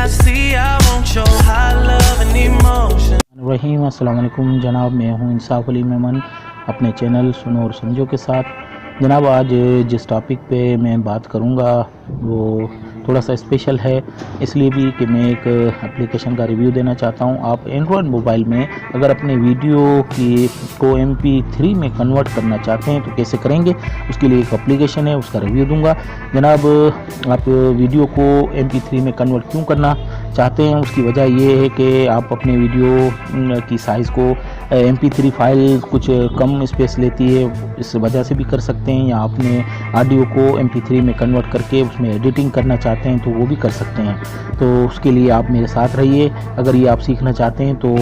see, I want your high love and emotion. रहीम अस्सलाम वालेकुम जनाब, मैं हूं इंसाफ अली मेमन अपने चैनल सुनो और समझो के साथ। जनाब आज जिस टॉपिक पे मैं बात करूंगा वो थोड़ा सा स्पेशल है, इसलिए भी कि मैं एक एप्लीकेशन का रिव्यू देना चाहता हूं। आप एंड्रॉयड मोबाइल में अगर अपने वीडियो की को MP3 में कन्वर्ट करना चाहते हैं तो कैसे करेंगे, उसके लिए एक एप्लीकेशन है, उसका रिव्यू दूंगा। जनाब आप वीडियो को MP3 में कन्वर्ट क्यों करना चाहते हैं, उसकी वजह ये है कि आप अपने वीडियो की साइज़ को MP3 फाइल कुछ कम स्पेस लेती है, इस वजह से भी कर सकते हैं, या अपने ऑडियो को MP3 में कन्वर्ट करके उसमें एडिटिंग करना चाहते हैं तो वो भी कर सकते हैं। तो उसके लिए आप मेरे साथ रहिए। अगर ये आप सीखना चाहते हैं तो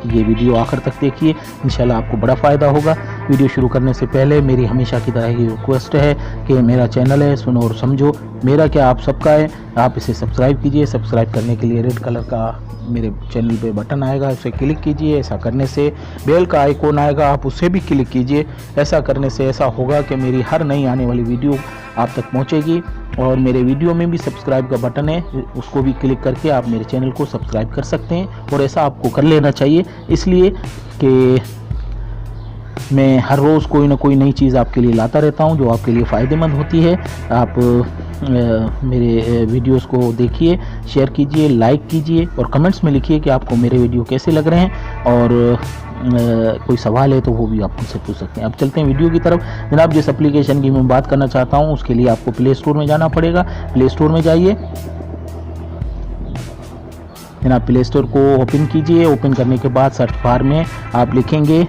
ये वीडियो आखिर तक देखिए, इंशाल्लाह आपको बड़ा फ़ायदा होगा। वीडियो शुरू करने से पहले मेरी हमेशा की तरह ही रिक्वेस्ट है कि मेरा चैनल है सुनो और समझो, मेरा क्या आप सबका है, आप इसे सब्सक्राइब कीजिए। सब्सक्राइब करने के लिए रेड कलर का मेरे चैनल पे बटन आएगा, उसे क्लिक कीजिए। ऐसा करने से बेल का आइकॉन आएगा, आप उसे भी क्लिक कीजिए। ऐसा करने से ऐसा होगा कि मेरी हर नई आने वाली वीडियो आप तक पहुंचेगी। और मेरे वीडियो में भी सब्सक्राइब का बटन है, उसको भी क्लिक करके आप मेरे चैनल को सब्सक्राइब कर सकते हैं। और ऐसा आपको कर लेना चाहिए, इसलिए कि मैं हर रोज़ कोई ना कोई नई चीज़ आपके लिए लाता रहता हूं जो आपके लिए फ़ायदेमंद होती है। आप मेरे वीडियोस को देखिए, शेयर कीजिए, लाइक कीजिए और कमेंट्स में लिखिए कि आपको मेरे वीडियो कैसे लग रहे हैं। और कोई सवाल है तो वो भी आप मुझसे पूछ सकते हैं। अब चलते हैं वीडियो की तरफ। जनाब जिस एप्लीकेशन की मैं बात करना चाहता हूँ उसके लिए आपको प्ले स्टोर में जाना पड़ेगा। प्ले स्टोर में जाइए, जनाब प्ले स्टोर को ओपन कीजिए। ओपन करने के बाद सर्च बार में आप लिखेंगे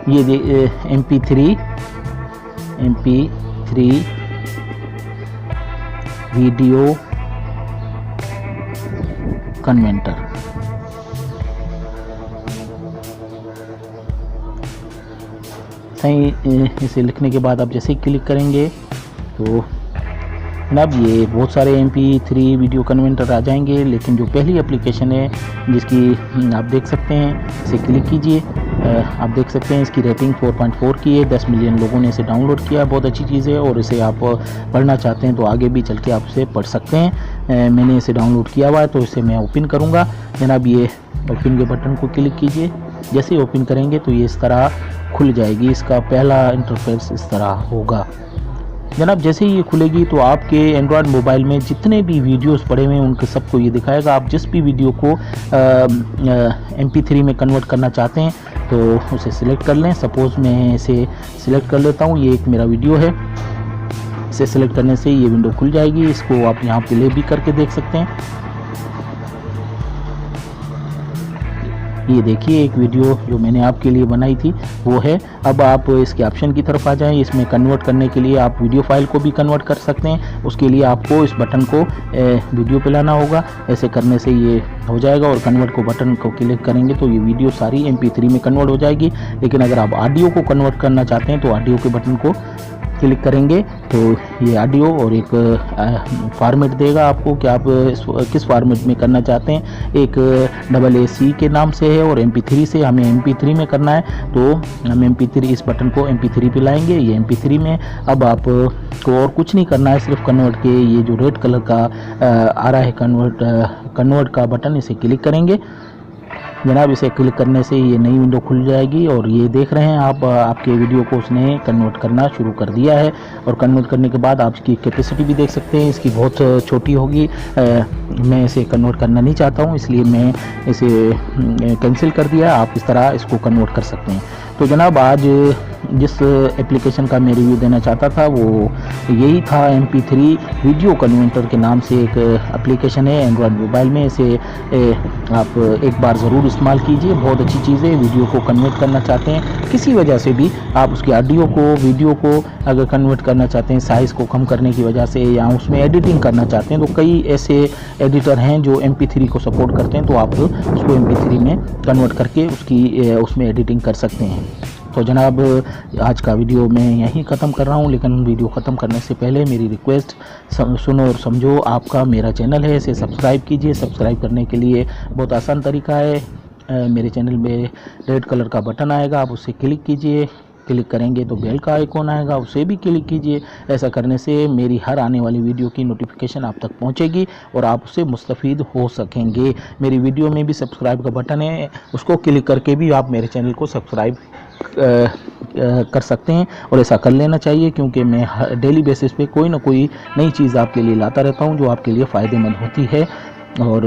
ये MP3 वीडियो कन्वर्टर। सही इसे लिखने के बाद आप जैसे ही क्लिक करेंगे तो जनाब ये बहुत सारे MP3 वीडियो कन्वर्टर आ जाएंगे, लेकिन जो पहली एप्लीकेशन है जिसकी आप देख सकते हैं, इसे क्लिक कीजिए। आप देख सकते हैं इसकी रेटिंग 4.4 की है, 10 मिलियन लोगों ने इसे डाउनलोड किया। बहुत अच्छी चीज़ है और इसे आप पढ़ना चाहते हैं तो आगे भी चल के आप इसे पढ़ सकते हैं। मैंने इसे डाउनलोड किया हुआ है तो इसे मैं ओपन करूँगा। जनाब ये ओपन के बटन को क्लिक कीजिए। जैसे ही ओपन करेंगे तो ये इस तरह खुल जाएगी। इसका पहला इंटरफेस इस तरह होगा। जनाब जैसे ही ये खुलेगी तो आपके एंड्रॉयड मोबाइल में जितने भी वीडियोस पड़े हुए हैं उनके सबको ये दिखाएगा। आप जिस भी वीडियो को MP3 में कन्वर्ट करना चाहते हैं तो उसे सिलेक्ट कर लें। सपोज़ मैं इसे सिलेक्ट कर लेता हूँ, ये एक मेरा वीडियो है। इसे सिलेक्ट करने से ये विंडो खुल जाएगी। इसको आप यहाँ प्ले भी करके देख सकते हैं। ये देखिए एक वीडियो जो मैंने आपके लिए बनाई थी वो है। अब आप इसके ऑप्शन की तरफ आ जाएं। इसमें कन्वर्ट करने के लिए आप वीडियो फाइल को भी कन्वर्ट कर सकते हैं। उसके लिए आपको इस बटन को वीडियो पे लाना होगा। ऐसे करने से ये हो जाएगा और कन्वर्ट को बटन को क्लिक करेंगे तो ये वीडियो सारी MP3 में कन्वर्ट हो जाएगी। लेकिन अगर आप ऑडियो को कन्वर्ट करना चाहते हैं तो ऑडियो के बटन को क्लिक करेंगे तो ये ऑडियो और एक फॉर्मेट देगा आपको कि आप किस फॉर्मेट में करना चाहते हैं। एक AAC के नाम से है और MP3 से हमें MP3 में करना है तो हम MP3 इस बटन को MP3 पे लाएंगे। ये MP3 में अब आप को और कुछ नहीं करना है, सिर्फ कन्वर्ट के ये जो रेड कलर का आ रहा है कन्वर्ट का बटन, इसे क्लिक करेंगे। जनाब इसे क्लिक करने से ये नई विंडो खुल जाएगी और ये देख रहे हैं आप आपके वीडियो को उसने कन्वर्ट करना शुरू कर दिया है। और कन्वर्ट करने के बाद आप इसकी कैपेसिटी भी देख सकते हैं, इसकी बहुत छोटी होगी। मैं इसे कन्वर्ट करना नहीं चाहता हूँ, इसलिए मैं इसे कैंसिल कर दिया। आप इस तरह इसको कन्वर्ट कर सकते हैं। तो जनाब आज जिस एप्लीकेशन का मैं रिव्यू देना चाहता था वो यही था। MP3 वीडियो कन्वर्टर के नाम से एक एप्लीकेशन है एंड्रॉयड मोबाइल में। इसे आप एक बार ज़रूर इस्तेमाल कीजिए, बहुत अच्छी चीज़ है। वीडियो को कन्वर्ट करना चाहते हैं किसी वजह से भी, आप उसकी ऑडियो को वीडियो को अगर कन्वर्ट करना चाहते हैं साइज़ को कम करने की वजह से, या उसमें एडिटिंग करना चाहते हैं तो कई ऐसे एडिटर हैं जो MP3 को सपोर्ट करते हैं, तो आप उसको MP3 में कन्वर्ट करके उसमें एडिटिंग कर सकते हैं। तो जनाब आज का वीडियो मैं यहीं ख़त्म कर रहा हूँ, लेकिन वीडियो ख़त्म करने से पहले मेरी रिक्वेस्ट सुनो और समझो आपका मेरा चैनल है, इसे सब्सक्राइब कीजिए। सब्सक्राइब करने के लिए बहुत आसान तरीका है। मेरे चैनल में रेड कलर का बटन आएगा, आप उसे क्लिक कीजिए। क्लिक करेंगे तो बेल का आइकॉन आएगा, उसे भी क्लिक कीजिए। ऐसा करने से मेरी हर आने वाली वीडियो की नोटिफिकेशन आप तक पहुंचेगी और आप उससे मुस्तफ़ीद हो सकेंगे। मेरी वीडियो में भी सब्सक्राइब का बटन है, उसको क्लिक करके भी आप मेरे चैनल को सब्सक्राइब कर सकते हैं और ऐसा कर लेना चाहिए, क्योंकि मैं डेली बेसिस पे कोई ना कोई नई चीज़ आपके लिए लाता रहता हूं जो आपके लिए फ़ायदेमंद होती है। और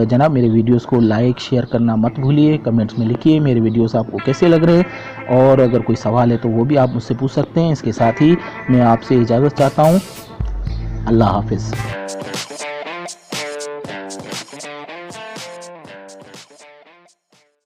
जनाब, मेरे वीडियोस को लाइक शेयर करना मत भूलिए। कमेंट्स में लिखिए मेरे वीडियोस आपको कैसे लग रहे हैं, और अगर कोई सवाल है तो वो भी आप मुझसे पूछ सकते हैं। इसके साथ ही मैं आपसे इजाज़त चाहता हूँ। अल्लाह हाफिज़।